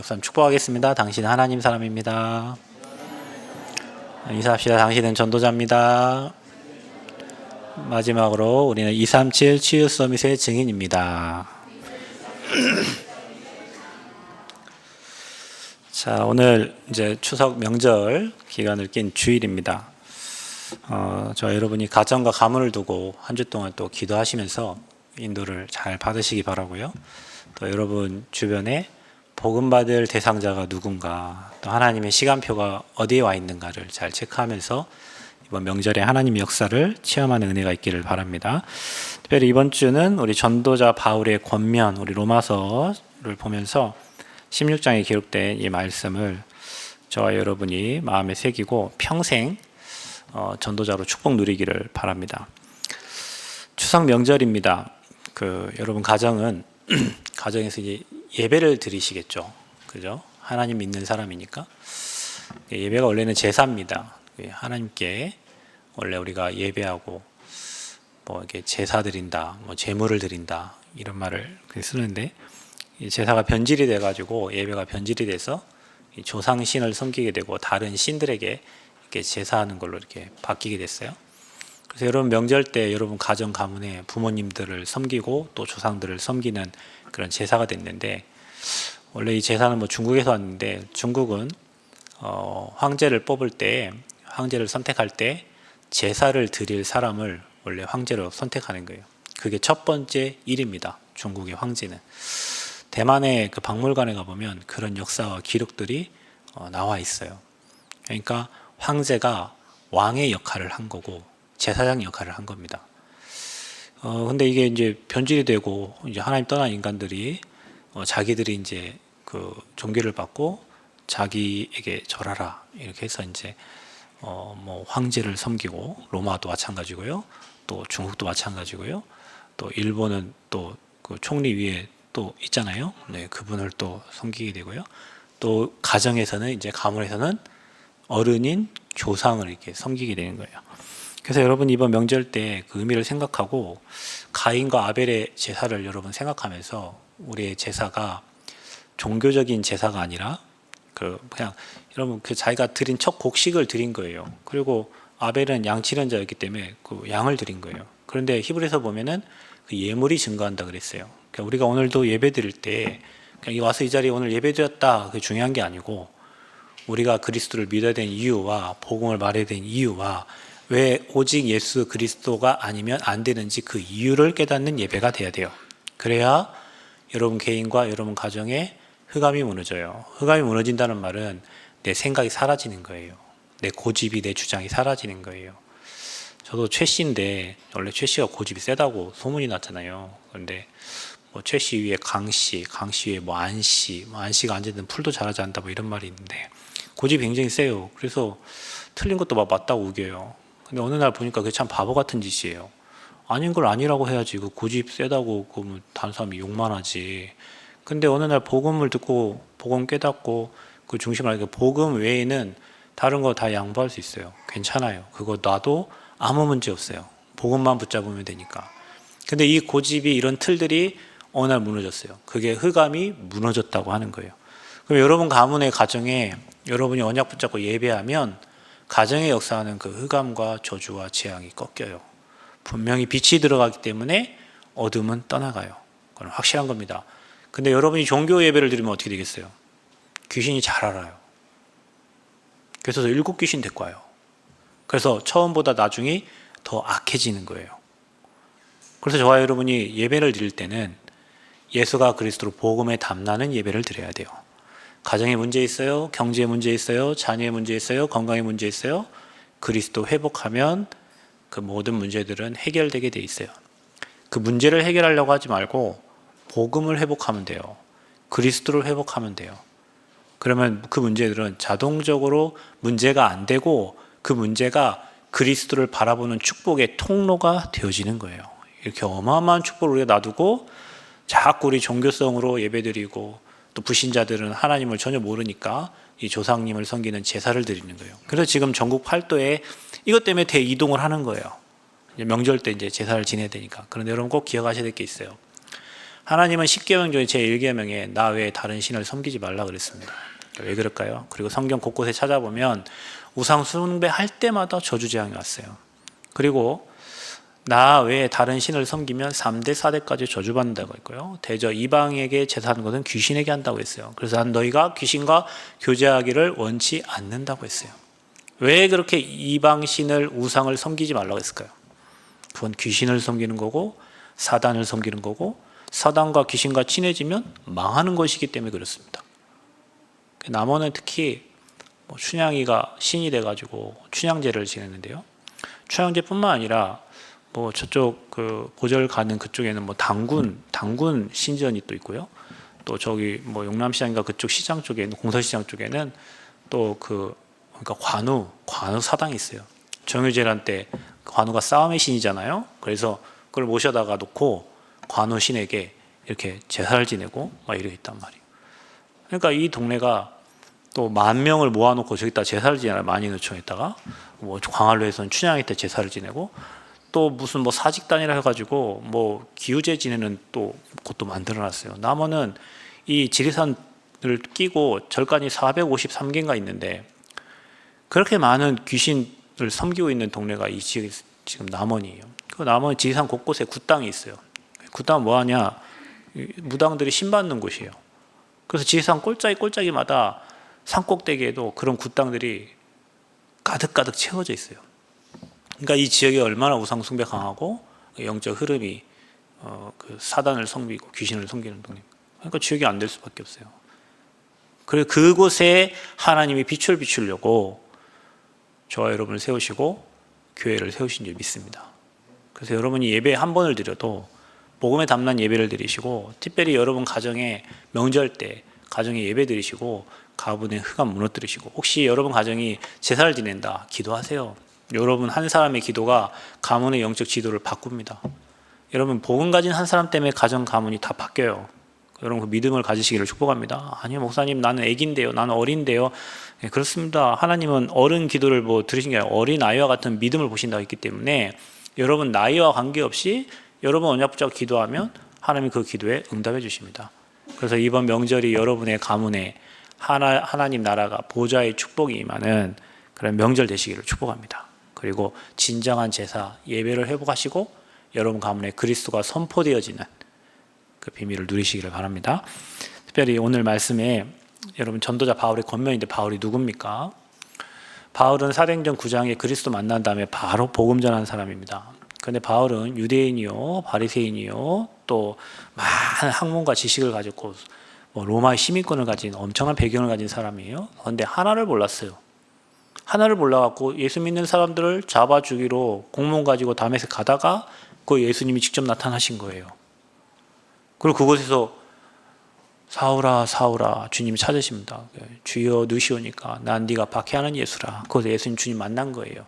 목사님 축복하겠습니다. 당신은 하나님 사람입니다. 인사합시다. 당신은 전도자입니다. 마지막으로 우리는 237 치유 서밋의 증인입니다. 자, 오늘 이제 추석 명절 기간을 낀 주일입니다. 저 여러분이 가정과 가문을 두고 한 주 동안 또 기도하시면서 인도를 잘 받으시기 바라고요. 또 여러분 주변에 복음 받을 대상자가 누군가, 또 하나님의 시간표가 어디에 와 있는가를 잘 체크하면서 이번 명절에 하나님의 역사를 체험하는 은혜가 있기를 바랍니다. 특별히 이번 주는 우리 전도자 바울의 권면, 우리 로마서를 보면서 16장에 기록된 이 말씀을 저와 여러분이 마음에 새기고 평생 전도자로 축복 누리기를 바랍니다. 추석 명절입니다. 여러분 가정은 가정에서 이제 예배를 드리시겠죠, 그죠? 하나님 믿는 사람이니까 예배가 원래는 제사입니다. 하나님께 원래 우리가 예배하고 뭐 이렇게 제사 드린다, 뭐 제물을 드린다 이런 말을 쓰는데, 제사가 변질이 돼가지고 예배가 변질이 돼서 조상신을 섬기게 되고 다른 신들에게 이렇게 제사하는 걸로 이렇게 바뀌게 됐어요. 그래서 여러분 명절 때 여러분 가정 가문에 부모님들을 섬기고 또 조상들을 섬기는 그런 제사가 됐는데, 원래 이 제사는 뭐 중국에서 왔는데, 중국은 황제를 뽑을 때, 황제를 선택할 때 제사를 드릴 사람을 원래 황제로 선택하는 거예요. 그게 첫 번째 일입니다. 중국의 황제는. 대만의 그 박물관에 가보면 그런 역사와 기록들이 나와 있어요. 그러니까 황제가 왕의 역할을 한 거고 제사장 역할을 한 겁니다. 근데 이게 이제 변질이 되고 이제 하나님 떠난 인간들이 자기들이 이제 그 종교를 받고 자기에게 절하라 이렇게 해서 이제 뭐 황제를 섬기고, 로마도 마찬가지고요, 또 중국도 마찬가지고요, 또 일본은 또 그 총리 위에 또 있잖아요. 네, 그분을 또 섬기게 되고요. 또 가정에서는 이제 가문에서는 어른인 조상을 이렇게 섬기게 되는 거예요. 그래서 여러분 이번 명절 때 그 의미를 생각하고 가인과 아벨의 제사를 여러분 생각하면서 우리의 제사가 종교적인 제사가 아니라 그냥 여러분 자기가 드린 첫 곡식을 드린 거예요. 그리고 아벨은 양치련자였기 때문에 그 양을 드린 거예요. 그런데 히브리서 보면은 그 예물이 증거한다 그랬어요. 그러니까 우리가 오늘도 예배 드릴 때 그냥 와서 이 자리에 오늘 예배 드렸다, 그게 중요한 게 아니고, 우리가 그리스도를 믿어야 되는 이유와 복음을 말해야 되는 이유와 왜 오직 예수 그리스도가 아니면 안 되는지 그 이유를 깨닫는 예배가 돼야 돼요. 그래야 여러분 개인과 여러분 가정에 흑암이 무너져요. 흑암이 무너진다는 말은 내 생각이 사라지는 거예요. 내 고집이, 내 주장이 사라지는 거예요. 저도 최 씨인데 원래 최 씨가 고집이 세다고 소문이 났잖아요. 그런데 뭐 최 씨 위에 강 씨, 강 씨 위에 뭐 안 씨, 뭐 안 씨가 앉아있는 풀도 자라지 않는다 뭐 이런 말이 있는데, 고집이 굉장히 세요. 그래서 틀린 것도 막 맞다고 우겨요. 근데 어느 날 보니까 그게 참 바보 같은 짓이에요. 아닌 걸 아니라고 해야지, 그 고집 세다고 그러면 다른 사람이 욕만 하지. 근데 어느 날 복음을 듣고 복음 깨닫고 그 중심을 알게, 복음 외에는 다른 거 다 양보할 수 있어요. 괜찮아요. 그거 놔도 아무 문제 없어요. 복음만 붙잡으면 되니까. 근데 이 고집이, 이런 틀들이 어느 날 무너졌어요. 그게 흑암이 무너졌다고 하는 거예요. 그럼 여러분 가문의 가정에 여러분이 언약 붙잡고 예배하면 가정에 역사하는 그 흑암과 저주와 재앙이 꺾여요. 분명히 빛이 들어가기 때문에 어둠은 떠나가요. 그건 확실한 겁니다. 근데 여러분이 종교 예배를 드리면 어떻게 되겠어요? 귀신이 잘 알아요. 그래서 7귀신 데리고 와요. 그래서 처음보다 나중이 더 악해지는 거예요. 그래서 저와 여러분이 예배를 드릴 때는 예수가 그리스도로 복음에 담나는 예배를 드려야 돼요. 가정에 문제 있어요? 경제에 문제 있어요? 자녀에 문제 있어요? 건강에 문제 있어요? 그리스도 회복하면 그 모든 문제들은 해결되게 돼 있어요. 그 문제를 해결하려고 하지 말고 복음을 회복하면 돼요. 그리스도를 회복하면 돼요. 그러면 그 문제들은 자동적으로 문제가 안 되고 그 문제가 그리스도를 바라보는 축복의 통로가 되어지는 거예요. 이렇게 어마어마한 축복을 우리가 놔두고 자꾸 우리 종교성으로 예배드리고, 또 불신자들은 하나님을 전혀 모르니까 이 조상님을 섬기는 제사를 드리는 거예요. 그래서 지금 전국 팔도에 이것 때문에 대이동을 하는 거예요. 명절 때 이제 제사를 지내야 되니까. 그런데 여러분 꼭 기억하셔야 될 게 있어요. 하나님은 10계명 중에 제1계명에 나 외에 다른 신을 섬기지 말라 그랬습니다. 왜 그럴까요? 그리고 성경 곳곳에 찾아보면 우상 숭배할 때마다 저주재앙이 왔어요. 그리고 나 외에 다른 신을 섬기면 3대 4대까지 저주받는다고 했고요. 대저 이방에게 제사하는 것은 귀신에게 한다고 했어요. 그래서 너희가 귀신과 교제하기를 원치 않는다고 했어요. 왜 그렇게 이방 신을 우상을 섬기지 말라고 했을까요? 그건 귀신을 섬기는 거고 사단을 섬기는 거고 사단과 귀신과 친해지면 망하는 것이기 때문에 그렇습니다. 남원은 특히 춘향이가 신이 돼가지고 춘향제를 지냈는데요. 춘향제뿐만 아니라 저쪽 그 고절 가는 그쪽에는 당군 신전이 또 있고요. 또 저기 용남시장인가 그쪽 시장 쪽에 공서시장 쪽에는 또 그러니까 관우 사당이 있어요. 정유재란 때 관우가 싸움의 신이잖아요. 그래서 그걸 모셔다가 놓고 관우 신에게 이렇게 제사를 지내고 막 이렇게 있단 말이에요. 그러니까 이 동네가 또 10,000명을 모아놓고 저기다 제사를 지내요. 만인의총에다가 광활로에서는 춘향이 때 제사를 지내고 또 무슨 사직단이라 해가지고 기우제 지내는 또 곳도 만들어놨어요. 남원은 이 지리산을 끼고 절간이 453개인가 있는데 그렇게 많은 귀신을 섬기고 있는 동네가 이 지금 남원이에요. 그 남원 지리산 곳곳에 굿당이 있어요. 굿당은 뭐하냐? 무당들이 신받는 곳이에요. 그래서 지리산 꼴짜기마다 산꼭대기에도 그런 굿당들이 가득가득 채워져 있어요. 그러니까 이 지역이 얼마나 우상 숭배 강하고 영적 흐름이 그 사단을 섬기고 귀신을 섬기는 동네입니다. 그러니까 지역이 안 될 수밖에 없어요. 그래서 그곳에 하나님이 빛을 비추려고 저와 여러분을 세우시고 교회를 세우신 줄 믿습니다. 그래서 여러분이 예배 한 번을 드려도 복음에 담난 예배를 드리시고 특별히 여러분 가정에 명절 때 가정에 예배 드리시고 가문의 흑암 무너뜨리시고 혹시 여러분 가정이 제사를 지낸다 기도하세요. 여러분 한 사람의 기도가 가문의 영적 지도를 바꿉니다. 여러분 복음 가진 한 사람 때문에 가정 가문이 다 바뀌어요. 여러분 그 믿음을 가지시기를 축복합니다. 아니요 목사님 나는 애기인데요. 나는 어린데요. 네, 그렇습니다. 하나님은 어른 기도를 들으신 게 아니라 어린 아이와 같은 믿음을 보신다고 했기 때문에 여러분 나이와 관계없이 여러분 언약 붙잡고 기도하면 하나님이 그 기도에 응답해 주십니다. 그래서 이번 명절이 여러분의 가문에 하나님 나라가 보좌의 축복이 임하는 그런 명절 되시기를 축복합니다. 그리고 진정한 제사 예배를 회복하시고 여러분 가문에 그리스도가 선포되어지는 그 비밀을 누리시기를 바랍니다. 특별히 오늘 말씀에 여러분 전도자 바울의 권면인데 바울이 누굽니까? 바울은 사도행전 9장에 그리스도 만난 다음에 바로 복음 전하는 사람입니다. 그런데 바울은 유대인이요 바리새인이요 또 많은 학문과 지식을 가졌고 로마의 시민권을 가진 엄청난 배경을 가진 사람이에요. 그런데 하나를 몰랐어요. 하나를 몰라갖고 예수 믿는 사람들을 잡아 주기로 공문 가지고 다메섹 가다가 그 예수님이 직접 나타나신 거예요. 그리고 그곳에서 사울아 사울아 주님이 찾으십니다. 주여 누시오니까 난 네가 박해하는 예수라. 그곳에 예수님 주님 만난 거예요.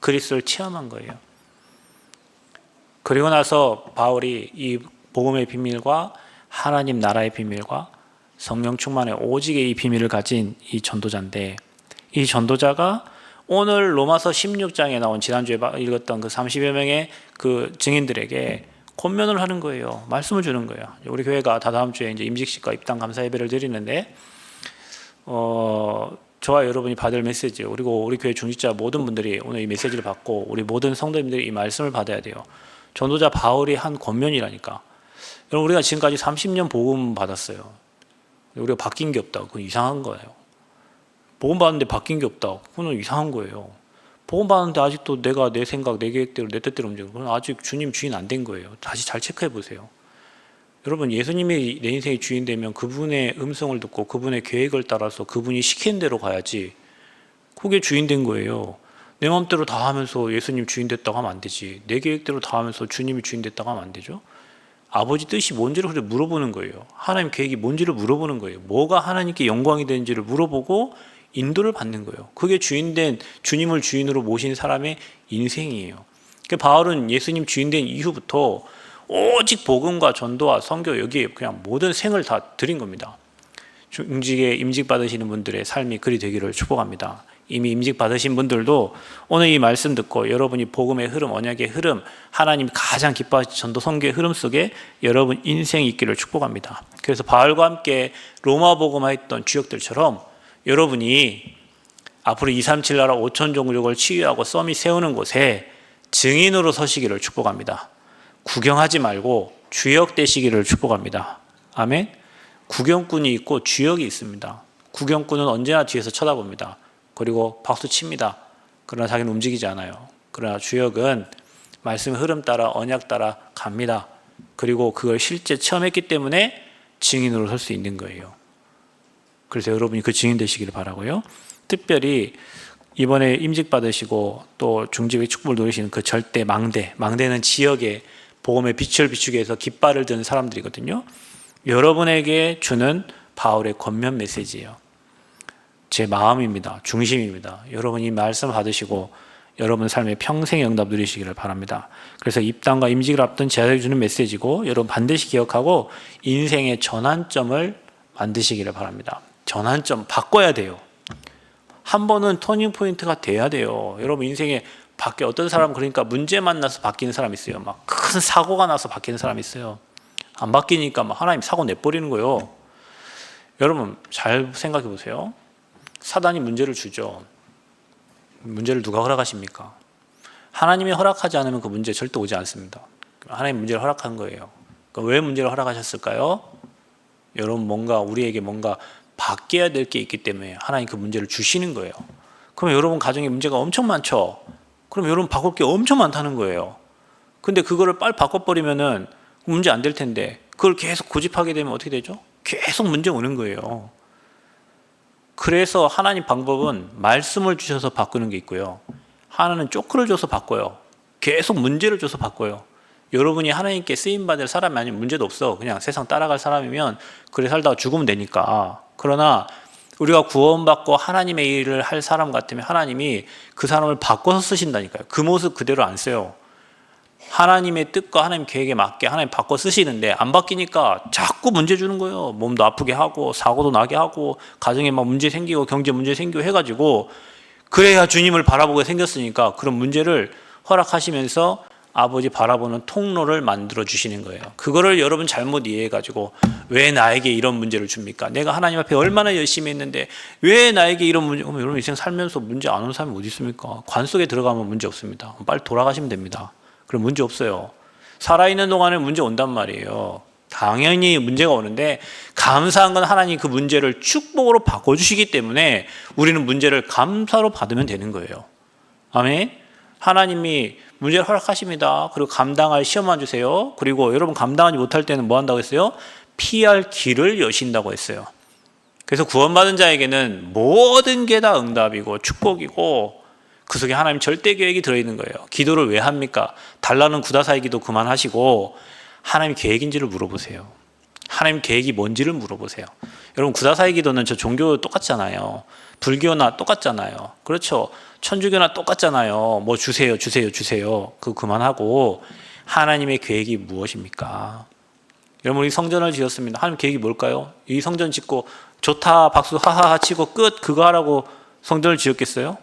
그리스도를 체험한 거예요. 그리고 나서 바울이 이 복음의 비밀과 하나님 나라의 비밀과 성령 충만의 오직의 이 비밀을 가진 이 전도자인데 이 전도자가 오늘 로마서 16장에 나온 지난주에 읽었던 그 30여 명의 그 증인들에게 권면을 하는 거예요. 말씀을 주는 거예요. 우리 교회가 다다음 주에 이제 임직식과 입당 감사 예배를 드리는데 저와 여러분이 받을 메시지 그리고 우리 교회 중직자 모든 분들이 오늘 이 메시지를 받고 우리 모든 성도님들이 이 말씀을 받아야 돼요. 전도자 바울이 한 권면이라니까. 여러분 우리가 지금까지 30년 복음 받았어요. 우리가 바뀐 게 없다고. 그건 이상한 거예요. 복음 받는데 바뀐 게 없다. 그건 이상한 거예요. 복음 받는데 아직도 내가 내 생각, 내 계획대로, 내 뜻대로 움직이고 그건 아직 주님 주인 안 된 거예요. 다시 잘 체크해 보세요. 여러분 예수님이 내 인생의 주인 되면 그분의 음성을 듣고 그분의 계획을 따라서 그분이 시키는 대로 가야지. 그게 주인 된 거예요. 내 마음대로 다 하면서 예수님 주인 됐다고 하면 안 되지. 내 계획대로 다 하면서 주님이 주인 됐다고 하면 안 되죠. 아버지 뜻이 뭔지를 물어보는 거예요. 하나님 계획이 뭔지를 물어보는 거예요. 뭐가 하나님께 영광이 되는지를 물어보고 인도를 받는 거예요. 그게 주인된 주님을 주인으로 모신 사람의 인생이에요. 바울은 예수님 주인된 이후부터 오직 복음과 전도와 선교 여기에 그냥 모든 생을 다 드린 겁니다. 임직 받으시는 분들의 삶이 그리 되기를 축복합니다. 이미 임직 받으신 분들도 오늘 이 말씀 듣고 여러분이 복음의 흐름, 언약의 흐름, 하나님이 가장 기뻐하시는 전도 선교의 흐름 속에 여러분 인생이 있기를 축복합니다. 그래서 바울과 함께 로마 복음화했던 주역들처럼 여러분이 앞으로 237 나라 5천 종족을 치유하고 서밋 세우는 곳에 증인으로 서시기를 축복합니다. 구경하지 말고 주역 되시기를 축복합니다. 아멘. 구경꾼이 있고 주역이 있습니다. 구경꾼은 언제나 뒤에서 쳐다봅니다. 그리고 박수 칩니다. 그러나 자기는 움직이지 않아요. 그러나 주역은 말씀의 흐름 따라 언약 따라 갑니다. 그리고 그걸 실제 체험했기 때문에 증인으로 설 수 있는 거예요. 그래서 여러분이 그 증인 되시기를 바라고요. 특별히 이번에 임직 받으시고 또 중직의 축복을 누리시는 그 절대 망대는 지역의 복음의 빛을 비추기 위해서 깃발을 드는 사람들이거든요. 여러분에게 주는 바울의 권면 메시지예요. 제 마음입니다. 중심입니다. 여러분이 말씀 받으시고 여러분 삶의 평생의 응답 누리시기를 바랍니다. 그래서 입당과 임직을 앞둔 제자들이 주는 메시지고 여러분 반드시 기억하고 인생의 전환점을 만드시기를 바랍니다. 전환점 바꿔야 돼요. 한 번은 터닝 포인트가 돼야 돼요. 여러분 인생에 밖에 어떤 사람 그러니까 문제 만나서 바뀌는 사람 있어요. 막 큰 사고가 나서 바뀌는 사람 있어요. 안 바뀌니까 막 하나님 사고 내버리는 거예요. 여러분 잘 생각해 보세요. 사단이 문제를 주죠. 문제를 누가 허락하십니까? 하나님이 허락하지 않으면 그 문제 절대 오지 않습니다. 하나님 문제를 허락한 거예요. 그러니까 왜 문제를 허락하셨을까요? 여러분 우리에게 뭔가 바뀌어야 될 게 있기 때문에 하나님 그 문제를 주시는 거예요. 그럼 여러분 가정에 문제가 엄청 많죠? 그럼 여러분 바꿀 게 엄청 많다는 거예요. 근데 그거를 빨리 바꿔버리면은 문제 안 될 텐데 그걸 계속 고집하게 되면 어떻게 되죠? 계속 문제 오는 거예요. 그래서 하나님 방법은 말씀을 주셔서 바꾸는 게 있고요. 하나는 쪼크를 줘서 바꿔요. 계속 문제를 줘서 바꿔요. 여러분이 하나님께 쓰임받을 사람이 아니면 문제도 없어. 그냥 세상 따라갈 사람이면 그래 살다가 죽으면 되니까. 그러나 우리가 구원받고 하나님의 일을 할 사람 같으면 하나님이 그 사람을 바꿔서 쓰신다니까요. 그 모습 그대로 안 써요. 하나님의 뜻과 하나님 계획에 맞게 하나님 바꿔 쓰시는데 안 바뀌니까 자꾸 문제 주는 거예요. 몸도 아프게 하고 사고도 나게 하고 가정에 막 문제 생기고 경제 문제 생기고 해가지고 그래야 주님을 바라보게 생겼으니까 그런 문제를 허락하시면서 아버지 바라보는 통로를 만들어 주시는 거예요. 그거를 여러분 잘못 이해해가지고 왜 나에게 이런 문제를 줍니까? 내가 하나님 앞에 얼마나 열심히 했는데 왜 나에게 이런 문제? 여러분 인생 살면서 문제 안 오는 사람이 어디 있습니까? 관 속에 들어가면 문제 없습니다. 빨리 돌아가시면 됩니다. 그럼 문제 없어요. 살아있는 동안에 문제 온단 말이에요. 당연히 문제가 오는데 감사한 건 하나님 그 문제를 축복으로 바꿔주시기 때문에 우리는 문제를 감사로 받으면 되는 거예요. 아멘. 하나님이 문제를 허락하십니다. 그리고 감당할 시험만 주세요. 그리고 여러분 감당하지 못할 때는 뭐 한다고 했어요? 피할 길을 여신다고 했어요. 그래서 구원받은 자에게는 모든 게 다 응답이고 축복이고 그 속에 하나님 절대 계획이 들어있는 거예요. 기도를 왜 합니까? 달라는 구다사의 기도 그만하시고 하나님 계획인지를 물어보세요. 하나님 계획이 뭔지를 물어보세요. 여러분 구다사의 기도는 저 종교 똑같잖아요. 불교나 똑같잖아요. 그렇죠. 천주교나 똑같잖아요. 뭐 주세요. 그거 그만하고 하나님의 계획이 무엇입니까? 여러분 우리 성전을 지었습니다. 하나님 계획이 뭘까요? 이 성전 짓고 좋다 박수 하하하 치고 끝 그거 하라고 성전을 지었겠어요?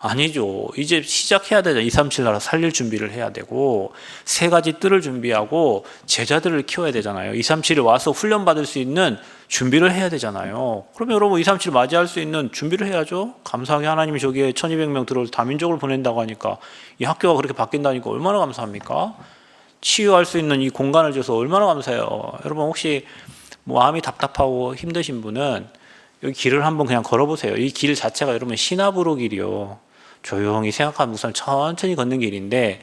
아니죠. 이제 시작해야 되죠. 237 나라 살릴 준비를 해야 되고 세 가지 뜰을 준비하고 제자들을 키워야 되잖아요. 237에 와서 훈련받을 수 있는 준비를 해야 되잖아요. 그러면 여러분 237 맞이할 수 있는 준비를 해야죠. 감사하게 하나님이 저기에 1200명 들어올 다민족을 보낸다고 하니까 이 학교가 그렇게 바뀐다니까 얼마나 감사합니까? 치유할 수 있는 이 공간을 줘서 얼마나 감사해요. 여러분 혹시 마음이 답답하고 힘드신 분은 여기 길을 한번 그냥 걸어보세요. 이 길 자체가 여러분 시나브로 길이요. 조용히 생각하는 묵상 천천히 걷는 길인데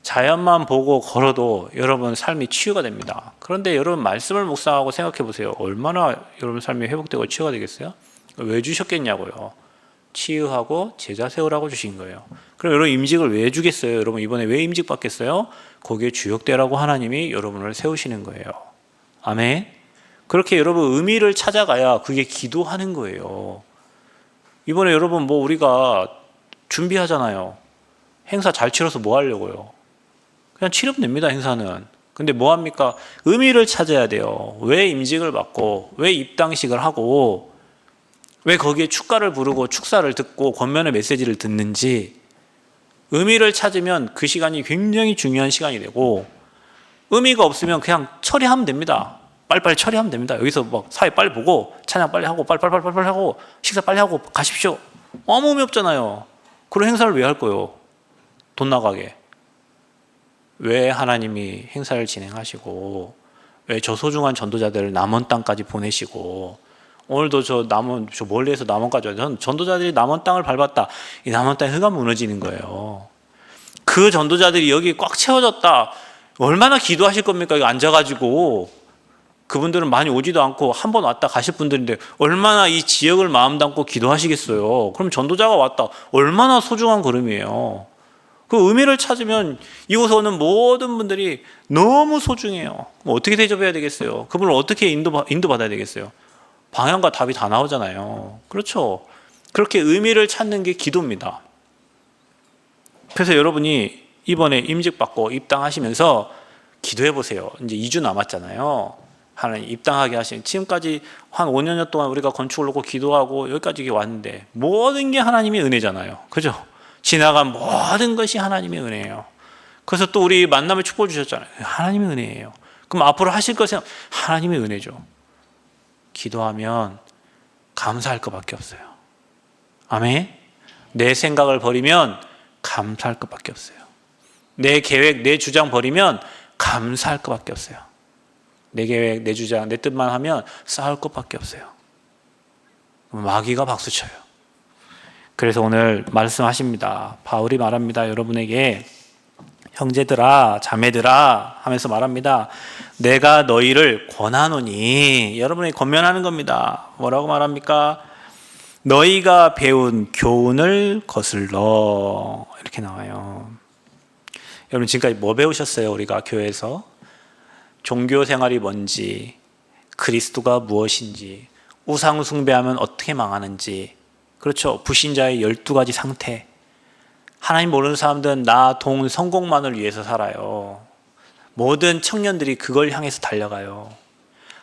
자연만 보고 걸어도 여러분 삶이 치유가 됩니다. 그런데 여러분 말씀을 묵상하고 생각해 보세요. 얼마나 여러분 삶이 회복되고 치유가 되겠어요? 왜 주셨겠냐고요. 치유하고 제자 세우라고 주신 거예요. 그럼 여러분 임직을 왜 주겠어요? 여러분 이번에 왜 임직 받겠어요? 거기에 주역되라고 하나님이 여러분을 세우시는 거예요. 아멘. 그렇게 여러분 의미를 찾아가야 그게 기도하는 거예요. 이번에 여러분 우리가 준비하잖아요. 행사 잘 치러서 뭐 하려고요? 그냥 치르면 됩니다. 행사는. 근데 뭐 합니까? 의미를 찾아야 돼요. 왜 임직을 받고, 왜 입당식을 하고, 왜 거기에 축가를 부르고 축사를 듣고 권면의 메시지를 듣는지 의미를 찾으면 그 시간이 굉장히 중요한 시간이 되고, 의미가 없으면 그냥 처리하면 됩니다. 빨리빨리 처리하면 됩니다. 여기서 막 사회 빨리 보고 찬양 빨리 하고 빨리 하고 식사 빨리 하고 가십시오. 아무 의미 없잖아요. 그런 행사를 왜 할 거예요? 돈 나가게. 왜 하나님이 행사를 진행하시고, 왜 저 소중한 전도자들을 남원 땅까지 보내시고, 오늘도 저 멀리에서 남원까지 와요. 전 전도자들이 남원 땅을 밟았다. 이 남원 땅에 흙이 무너지는 거예요. 그 전도자들이 여기 꽉 채워졌다. 얼마나 기도하실 겁니까? 여기 앉아가지고. 그분들은 많이 오지도 않고 한 번 왔다 가실 분들인데 얼마나 이 지역을 마음 담고 기도하시겠어요. 그럼 전도자가 왔다. 얼마나 소중한 걸음이에요. 그 의미를 찾으면 이곳에 오는 모든 분들이 너무 소중해요. 어떻게 대접해야 되겠어요? 그분을 어떻게 인도받아야 되겠어요? 방향과 답이 다 나오잖아요. 그렇죠? 그렇게 의미를 찾는 게 기도입니다. 그래서 여러분이 이번에 임직받고 입당하시면서 기도해 보세요. 이제 2주 남았잖아요. 하나님 입당하게 하신, 지금까지 한 5년 동안 우리가 건축을 놓고 기도하고 여기까지 왔는데 모든 게 하나님의 은혜잖아요. 그죠? 지나간 모든 것이 하나님의 은혜예요. 그래서 또 우리 만남을 축복해 주셨잖아요. 하나님의 은혜예요. 그럼 앞으로 하실 것은 하나님의 은혜죠. 기도하면 감사할 것밖에 없어요. 아멘. 내 생각을 버리면 감사할 것밖에 없어요. 내 계획, 내 주장 버리면 감사할 것밖에 없어요. 내 계획, 내 주장, 내 뜻만 하면 싸울 것밖에 없어요. 마귀가 박수쳐요. 그래서 오늘 말씀하십니다. 바울이 말합니다. 여러분에게 형제들아, 자매들아 하면서 말합니다. 내가 너희를 권하노니, 여러분에게 권면하는 겁니다. 뭐라고 말합니까? 너희가 배운 교훈을 거슬러. 이렇게 나와요. 여러분 지금까지 뭐 배우셨어요? 우리가 교회에서 종교 생활이 뭔지, 그리스도가 무엇인지, 우상 숭배하면 어떻게 망하는지, 그렇죠? 불신자의 12가지 상태. 하나님 모르는 사람들은 나, 돈, 성공만을 위해서 살아요. 모든 청년들이 그걸 향해서 달려가요.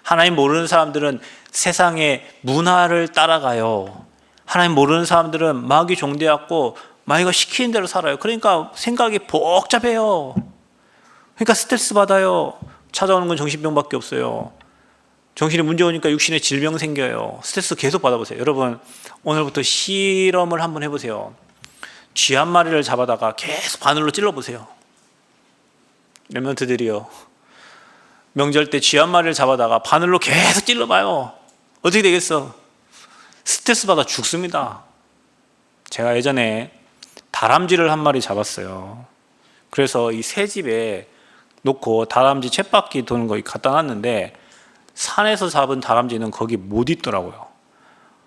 하나님 모르는 사람들은 세상의 문화를 따라가요. 하나님 모르는 사람들은 마귀 종되었고 마귀가 시키는 대로 살아요. 그러니까 생각이 복잡해요. 그러니까 스트레스 받아요. 찾아오는 건 정신병밖에 없어요. 정신에 문제 오니까 육신에 질병 생겨요. 스트레스 계속 받아보세요. 여러분 오늘부터 실험을 한번 해보세요. 쥐 한 마리를 잡아다가 계속 바늘로 찔러보세요. 렘넌트들이요. 명절 때 쥐 한 마리를 잡아다가 바늘로 계속 찔러봐요. 어떻게 되겠어? 스트레스 받아 죽습니다. 제가 예전에 다람쥐를 한 마리 잡았어요. 그래서 이 새집에 놓고 다람쥐 쳇바퀴 도는 거 갖다 놨는데 산에서 잡은 다람쥐는 거기 못 있더라고요.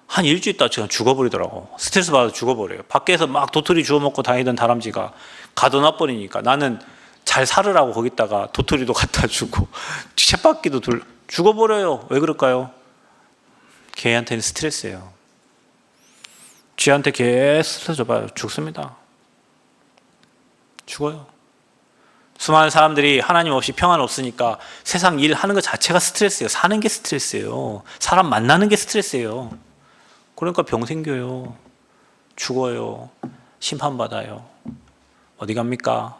한 일주일 있다 그냥 죽어버리더라고. 스트레스 받아서 죽어버려요. 밖에서 막 도토리 주워 먹고 다니던 다람쥐가 가둬놔버리니까 나는 잘 살으라고 거기다가 도토리도 갖다 주고 쳇바퀴도 죽어버려요. 왜 그럴까요? 걔한테는 스트레스예요. 쥐한테 계속 스트레스 줘봐요. 죽습니다. 죽어요. 수많은 사람들이 하나님 없이 평안 없으니까 세상 일 하는 것 자체가 스트레스예요. 사는 게 스트레스예요. 사람 만나는 게 스트레스예요. 그러니까 병 생겨요. 죽어요. 심판받아요. 어디 갑니까?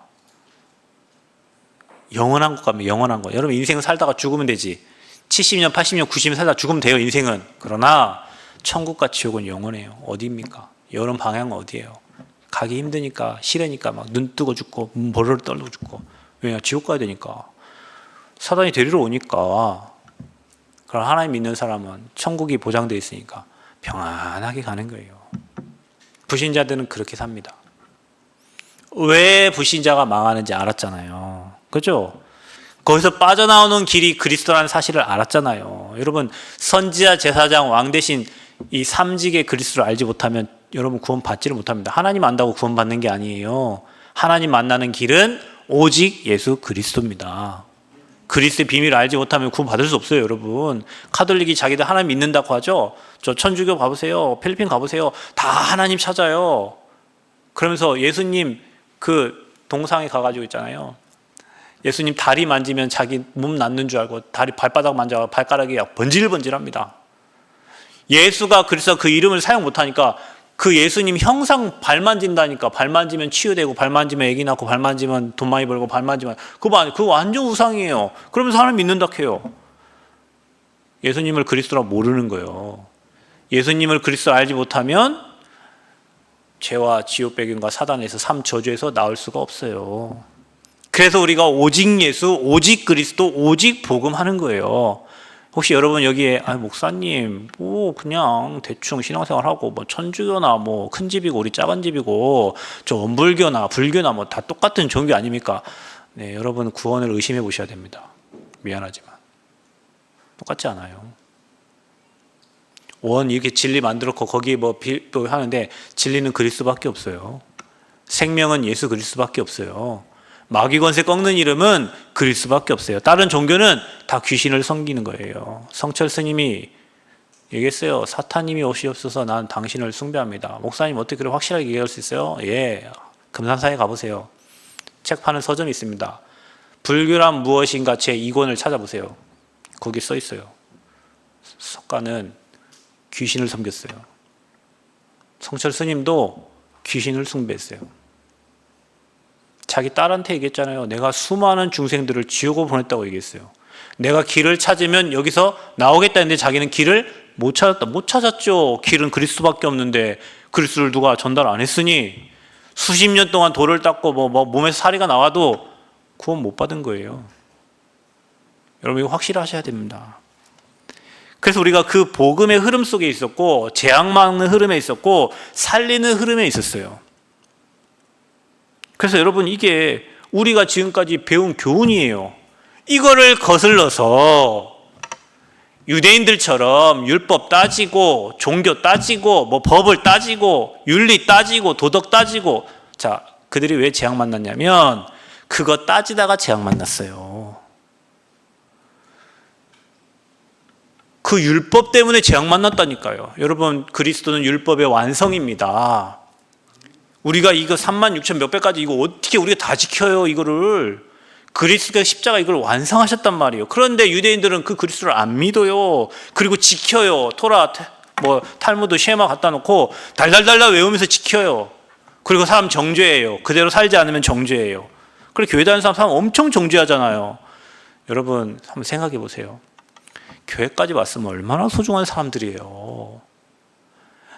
영원한 것 갑니다. 영원한 거. 여러분 인생을 살다가 죽으면 되지. 70년, 80년, 90년 살다 죽으면 돼요. 인생은. 그러나 천국과 지옥은 영원해요. 어디입니까? 여름 방향은 어디예요? 가기 힘드니까 싫으니까 막 눈 뜨고 죽고 벌을 떨고 죽고. 왜냐? 지옥 가야 되니까. 사단이 데리러 오니까. 그럼 하나님 믿는 사람은 천국이 보장되어 있으니까 평안하게 가는 거예요. 불신자들은 그렇게 삽니다. 왜 불신자가 망하는지 알았잖아요. 그렇죠? 거기서 빠져나오는 길이 그리스도라는 사실을 알았잖아요. 여러분 선지자, 제사장, 왕 대신 이 삼직의 그리스도를 알지 못하면 여러분 구원 받지를 못합니다. 하나님 안다고 구원 받는 게 아니에요. 하나님 만나는 길은 오직 예수 그리스도입니다. 그리스도의 비밀을 알지 못하면 구원 받을 수 없어요. 여러분 카톨릭이 자기들 하나님 믿는다고 하죠. 저 천주교 가보세요. 필리핀 가보세요. 다 하나님 찾아요. 그러면서 예수님 그 동상에 가가지고 있잖아요. 예수님 다리 만지면 자기 몸 낫는 줄 알고 다리 발바닥 만져 발가락이 번질번질합니다. 예수가 그래서 그 이름을 사용 못하니까 그 예수님 형상 발 만진다니까. 발 만지면 치유되고 발 만지면 애기 낳고 발 만지면 돈 많이 벌고 발 만지면 그거 완전 우상이에요. 그러면서 사람 믿는다 해요. 예수님을 그리스도라 모르는 거예요. 예수님을 그리스도 알지 못하면 죄와 지옥 배경과 사단에서 삶 저주에서 나올 수가 없어요. 그래서 우리가 오직 예수, 오직 그리스도, 오직 복음 하는 거예요. 혹시 여러분 여기에 목사님 뭐 그냥 대충 신앙생활하고 뭐 천주교나 뭐 큰 집이고 우리 작은 집이고 저 원불교나 불교나 뭐 다 똑같은 종교 아닙니까? 네, 여러분 구원을 의심해 보셔야 됩니다. 미안하지만 똑같지 않아요. 원 이렇게 진리 만들었고 거기에 뭐 하는데 진리는 그리스도밖에 없어요. 생명은 예수 그리스도밖에 없어요. 마귀 권세 꺾는 이름은 그리스도밖에 없어요. 다른 종교는 다 귀신을 섬기는 거예요. 성철 스님이 얘기했어요. 사탄님이 오시옵소서 난 당신을 숭배합니다. 목사님 어떻게 그렇게 확실하게 얘기할 수 있어요? 예, 금산사에 가보세요. 책 파는 서점이 있습니다. 불교란 무엇인가 제 2권을 찾아보세요. 거기 써 있어요. 석가는 귀신을 섬겼어요. 성철 스님도 귀신을 숭배했어요. 자기 딸한테 얘기했잖아요. 내가 수많은 중생들을 지옥으로 보냈다고 얘기했어요. 내가 길을 찾으면 여기서 나오겠다 했는데 자기는 길을 못 찾았다. 못 찾았죠. 길은 그리스도밖에 없는데 그리스도를 누가 전달 안 했으니 수십 년 동안 돌을 닦고 뭐 몸에서 사리가 나와도 구원 못 받은 거예요. 여러분 이거 확실하셔야 됩니다. 그래서 우리가 그 복음의 흐름 속에 있었고 재앙 막는 흐름에 있었고 살리는 흐름에 있었어요. 그래서 여러분 이게 우리가 지금까지 배운 교훈이에요. 이거를 거슬러서 유대인들처럼 율법 따지고 종교 따지고 뭐 법을 따지고 윤리 따지고 도덕 따지고 자 그들이 왜 재앙 만났냐면 그거 따지다가 재앙 만났어요. 그 율법 때문에 재앙 만났다니까요. 여러분 그리스도는 율법의 완성입니다. 우리가 이거 36,000 몇 배까지 이거 어떻게 우리가 다 지켜요 이거를. 그리스도가 십자가 이걸 완성하셨단 말이에요. 그런데 유대인들은 그 그리스도를 안 믿어요. 그리고 지켜요. 토라 뭐 탈무드 쉐마 갖다 놓고 달달달달 외우면서 지켜요. 그리고 사람 정죄해요. 그대로 살지 않으면 정죄해요. 그리고 교회 다니는 사람 엄청 정죄하잖아요. 여러분 한번 생각해 보세요. 교회까지 왔으면 얼마나 소중한 사람들이에요.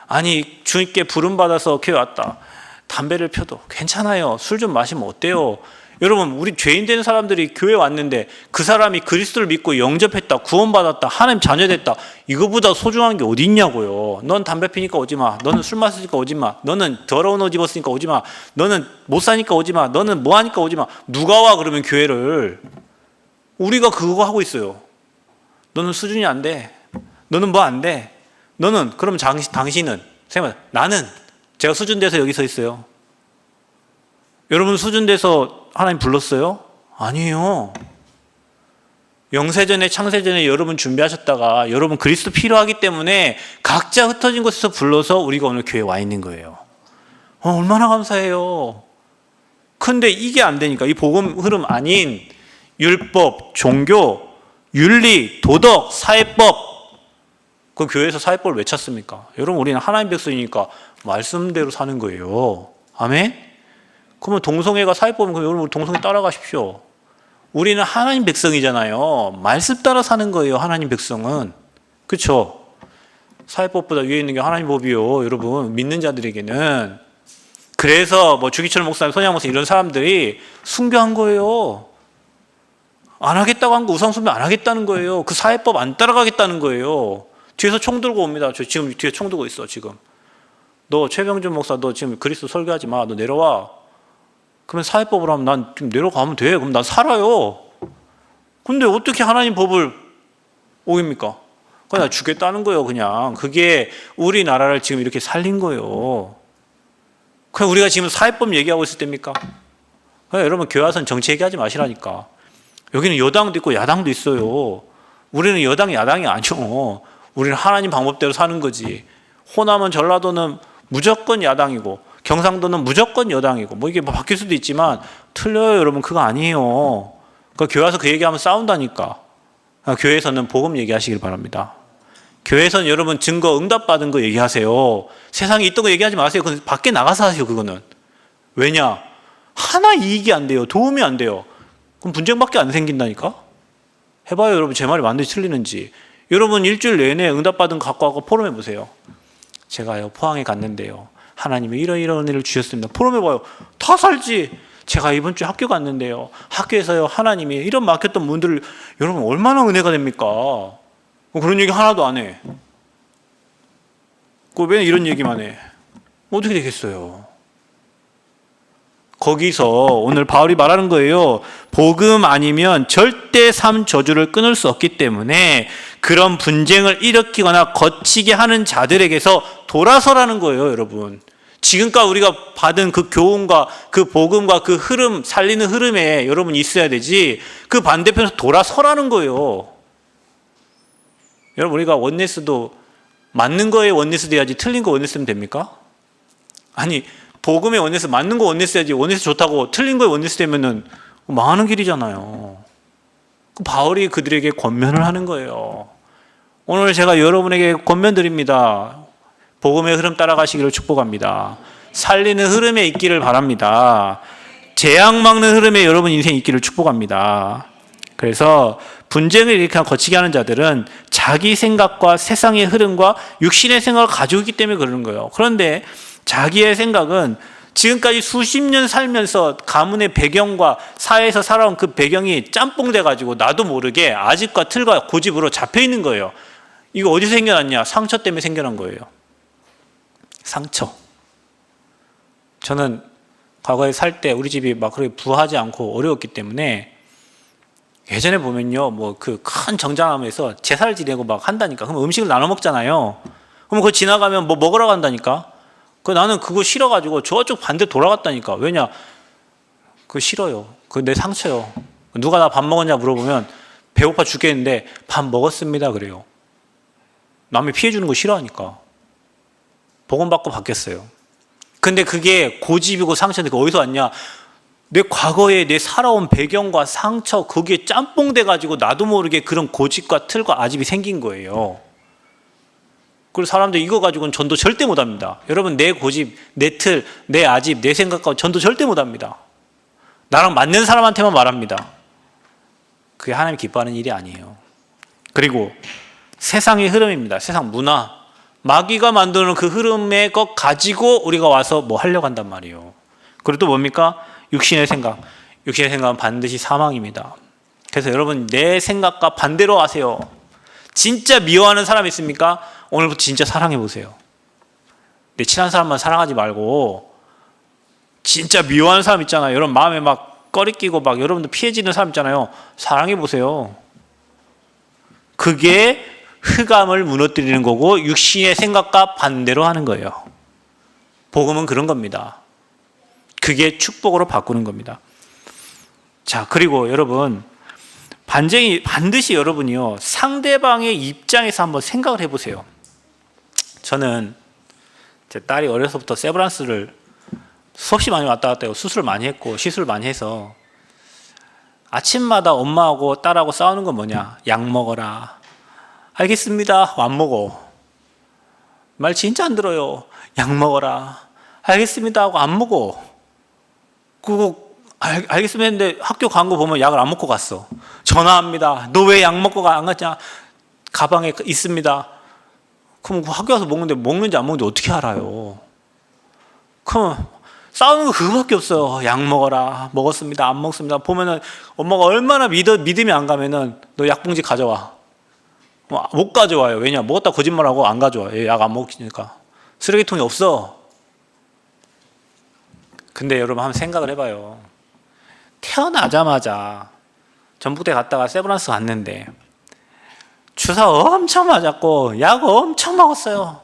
아니 주님께 부름받아서 교회 왔다. 담배를 펴도 괜찮아요. 술 좀 마시면 어때요? 여러분 우리 죄인 된 사람들이 교회 왔는데 그 사람이 그리스도를 믿고 영접했다. 구원받았다. 하나님 자녀됐다. 이거보다 소중한 게 어디 있냐고요. 넌 담배 피니까 오지 마. 너는 술 마시니까 오지 마. 너는 더러운 옷 입었으니까 오지 마. 너는 못 사니까 오지 마. 너는 뭐 하니까 오지 마. 누가 와 그러면 교회를. 우리가 그거 하고 있어요. 너는 수준이 안 돼. 너는 뭐 안 돼. 너는 그럼 당신은 생각해. 나는 제가 수준돼서 여기 서 있어요. 여러분 수준돼서 하나님 불렀어요? 아니에요. 영세전에 창세전에 여러분 준비하셨다가 여러분 그리스도 필요하기 때문에 각자 흩어진 곳에서 불러서 우리가 오늘 교회에 와 있는 거예요. 얼마나 감사해요. 근데 이게 안 되니까 이 복음 흐름 아닌 율법, 종교, 윤리, 도덕, 사회법 그 교회에서 사회법을 왜 찾습니까? 여러분 우리는 하나님 백성이니까 말씀대로 사는 거예요. 아멘? 그러면 동성애가 사회법이면 여러분 동성애 따라가십시오. 우리는 하나님 백성이잖아요. 말씀 따라 사는 거예요. 하나님 백성은. 그렇죠? 사회법보다 위에 있는 게 하나님 법이요. 여러분 믿는 자들에게는. 그래서 뭐 주기철 목사님, 손양 목사님 이런 사람들이 순교한 거예요. 안 하겠다고 한 거 우상숭배 안 하겠다는 거예요. 그 사회법 안 따라가겠다는 거예요. 뒤에서 총 들고 옵니다. 저 지금 뒤에 총 들고 있어 지금. 너 최병준 목사 너 지금 그리스도 설교하지 마. 너 내려와. 그러면 사회법을 하면 난 지금 내려가면 돼. 그럼 난 살아요. 근데 어떻게 하나님 법을 어깁니까? 그냥 주겠다는 거예요. 그냥 그게 우리나라를 지금 이렇게 살린 거예요. 그냥 우리가 지금 사회법 얘기하고 있을 때입니까? 그냥 여러분 교회 와서는 정치 얘기하지 마시라니까. 여기는 여당도 있고 야당도 있어요. 우리는 여당 야당이 아니요. 우리는 하나님 방법대로 사는 거지. 호남은 전라도는 무조건 야당이고 경상도는 무조건 여당이고 뭐 이게 바뀔 수도 있지만 틀려요. 여러분 그거 아니에요. 그 교회 와서 그 얘기하면 싸운다니까. 교회에서는 복음 얘기하시길 바랍니다. 교회에서는 여러분 증거 응답받은 거 얘기하세요. 세상에 있던 거 얘기하지 마세요. 그건 밖에 나가서 하세요. 그거는. 왜냐? 하나 이익이 안 돼요. 도움이 안 돼요. 그럼 분쟁밖에 안 생긴다니까? 해봐요. 여러분 제 말이 맞는지 틀리는지. 여러분 일주일 내내 응답받은 거 갖고 와서 포럼해보세요. 제가요 포항에 갔는데요, 하나님이 이런 은혜를 주셨습니다. 포럼해봐요. 다 살지. 제가 이번 주에 학교 갔는데요, 학교에서요 하나님이 이런 막혔던 문들을, 여러분 얼마나 은혜가 됩니까? 그런 얘기 하나도 안 해. 왜 이런 얘기만 해? 어떻게 되겠어요? 거기서 오늘 바울이 말하는 거예요. 복음 아니면 절대 삶 저주를 끊을 수 없기 때문에 그런 분쟁을 일으키거나 거치게 하는 자들에게서 돌아서라는 거예요, 여러분. 지금까지 우리가 받은 그 교훈과 그 복음과 그 흐름, 살리는 흐름에 여러분 있어야 되지, 그 반대편에서 돌아서라는 거예요. 여러분, 우리가 원네스도 맞는 거에 원네스 돼야지 틀린 거 원네스 되면 됩니까? 아니, 복음의 원네스, 맞는 거 원네스 해야지, 원네스 좋다고 틀린 거에 원네스 되면은 망하는 길이잖아요. 바울이 그들에게 권면을 하는 거예요. 오늘 제가 여러분에게 권면 드립니다. 복음의 흐름 따라가시기를 축복합니다. 살리는 흐름에 있기를 바랍니다. 재앙 막는 흐름에 여러분 인생 있기를 축복합니다. 그래서 분쟁을 이렇게 거치게 하는 자들은 자기 생각과 세상의 흐름과 육신의 생각을 가지고 있기 때문에 그러는 거예요. 그런데 자기의 생각은 지금까지 수십 년 살면서 가문의 배경과 사회에서 살아온 그 배경이 짬뽕 돼가지고 나도 모르게 아집과 틀과 고집으로 잡혀 있는 거예요. 이거 어디서 생겨났냐? 상처 때문에 생겨난 거예요. 상처. 저는 과거에 살 때 우리 집이 막 그렇게 부하지 않고 어려웠기 때문에 예전에 보면요, 뭐 그 큰 정장함에서 제사를 지내고 막 한다니까. 그럼 음식을 나눠 먹잖아요. 그럼 그거 지나가면 뭐 먹으러 간다니까. 나는 그거 싫어가지고 저쪽 반대 돌아갔다니까. 왜냐? 그거 싫어요. 그거 내 상처요. 누가 나 밥 먹었냐 물어보면 배고파 죽겠는데 밥 먹었습니다 그래요. 남이 피해 주는 거 싫어하니까. 복음 받고 바뀌었어요. 근데 그게 고집이고 상처인데 어디서 왔냐? 내 과거에 내 살아온 배경과 상처, 거기에 짬뽕 돼가지고 나도 모르게 그런 고집과 틀과 아집이 생긴 거예요. 그리고 사람들 이거 가지고는 전도 절대 못합니다. 여러분, 내 고집, 내 틀, 내 아집, 내 생각과 전도 절대 못합니다. 나랑 맞는 사람한테만 말합니다. 그게 하나님 기뻐하는 일이 아니에요. 그리고 세상의 흐름입니다. 세상 문화, 마귀가 만드는 그 흐름의 것 가지고 우리가 와서 뭐 하려고 한단 말이에요. 그리고 또 뭡니까? 육신의 생각. 육신의 생각은 반드시 사망입니다. 그래서 여러분, 내 생각과 반대로 하세요. 진짜 미워하는 사람 있습니까? 오늘부터 진짜 사랑해 보세요. 내 친한 사람만 사랑하지 말고 진짜 미워하는 사람 있잖아요. 여러분 마음에 막 꺼리끼고 막 여러분들 피해지는 사람 있잖아요. 사랑해 보세요. 그게 흑암을 무너뜨리는 거고 육신의 생각과 반대로 하는 거예요. 복음은 그런 겁니다. 그게 축복으로 바꾸는 겁니다. 자, 그리고 여러분, 반드시 여러분이요, 상대방의 입장에서 한번 생각을 해보세요. 저는 제 딸이 어려서부터 세브란스를 수없이 많이 왔다 갔다 하고 수술을 많이 했고 시술을 많이 해서 아침마다 엄마하고 딸하고 싸우는 건 뭐냐? 약 먹어라. 알겠습니다. 안 먹어. 말 진짜 안 들어요. 약 먹어라. 알겠습니다 하고 안 먹어. 그거 알겠습니다 했는데 학교 간 거 보면 약을 안 먹고 갔어. 전화합니다. 너 왜 약 먹고 안 갔냐? 가방에 있습니다. 그럼 학교 가서 먹는데 먹는지 안 먹는지 어떻게 알아요? 그럼 싸우는 거 그거밖에 없어요. 약 먹어라. 먹었습니다. 안 먹습니다. 보면은 엄마가 얼마나 믿음이 안 가면은 너 약봉지 가져와. 못 가져와요. 왜냐? 먹었다 거짓말하고 안 가져와. 약 안 먹으니까. 쓰레기통이 없어. 근데 여러분 한번 생각을 해봐요. 태어나자마자 전북대 갔다가 세브란스 갔는데 주사 엄청 맞았고 약 엄청 먹었어요.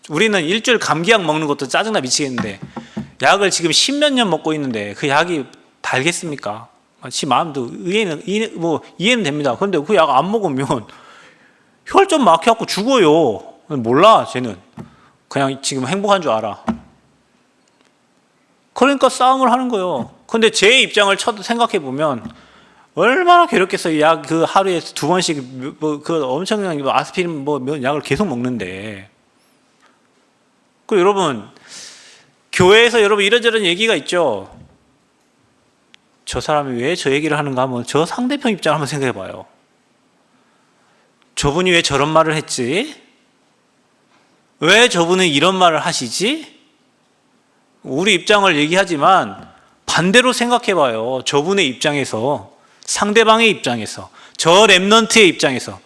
우리는 일주일 감기약 먹는 것도 짜증나 미치겠는데 약을 지금 10몇 년 먹고 있는데 그 약이 달겠습니까? 지 마음도 이해는 됩니다. 그런데 그 약 안 먹으면 혈전 막혀갖고 죽어요. 몰라 쟤는. 그냥 지금 행복한 줄 알아. 그러니까 싸움을 하는 거예요. 근데 제 입장을 생각해 보면 얼마나 괴롭겠어요. 약 그 하루에 2번씩 뭐 그 엄청난 아스피린 뭐 약을 계속 먹는데. 그 여러분 교회에서 여러분 이런저런 얘기가 있죠. 저 사람이 왜 저 얘기를 하는가 하면 저 상대편 입장을 한번 생각해 봐요. 저분이 왜 저런 말을 했지? 왜 저분은 이런 말을 하시지? 우리 입장을 얘기하지만 반대로 생각해 봐요. 저분의 입장에서, 상대방의 입장에서, 저 랩넌트의 입장에서.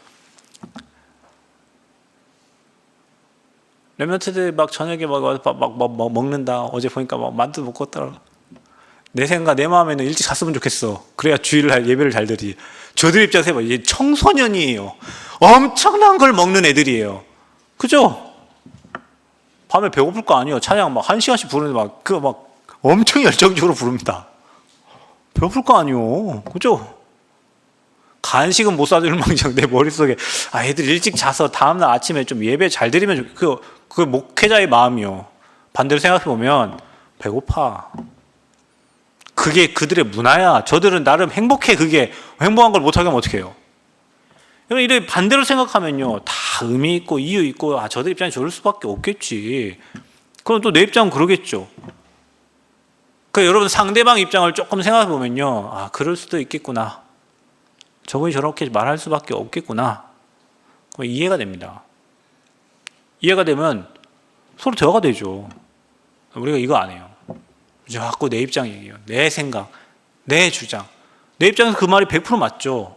랩넌트들 막 저녁에 막 먹는다. 어제 보니까 막 만두 먹고 왔더라. 내 생각, 내 마음에는 일찍 잤으면 좋겠어. 그래야 주일날 예배를 잘 드리지. 저들 입장에서 해봐. 이게 청소년이에요. 엄청난 걸 먹는 애들이에요. 그죠? 밤에 배고플 거 아니에요. 찬양 막 1시간씩 부르는데 막 엄청 열정적으로 부릅니다. 배고플 거 아니에요. 그죠? 간식은 못 사줄 망정 내 머릿속에 애들 일찍 자서 다음날 아침에 좀 예배 잘 드리면 그 목회자의 마음이요. 반대로 생각해 보면 배고파. 그게 그들의 문화야. 저들은 나름 행복해. 그게 행복한 걸 못하게 하면 어떡해요? 여러분 이래 반대로 생각하면요 다 의미 있고 이유 있고 저들 입장이 저럴 수밖에 없겠지. 그럼 또 내 입장은 그러겠죠. 그 여러분 상대방 입장을 조금 생각해 보면요 그럴 수도 있겠구나. 저분이 저렇게 말할 수밖에 없겠구나. 그럼 이해가 됩니다. 이해가 되면 서로 대화가 되죠. 우리가 이거 안 해요. 자꾸 내 입장 얘기해요. 내 생각, 내 주장. 내 입장에서 그 말이 100% 맞죠.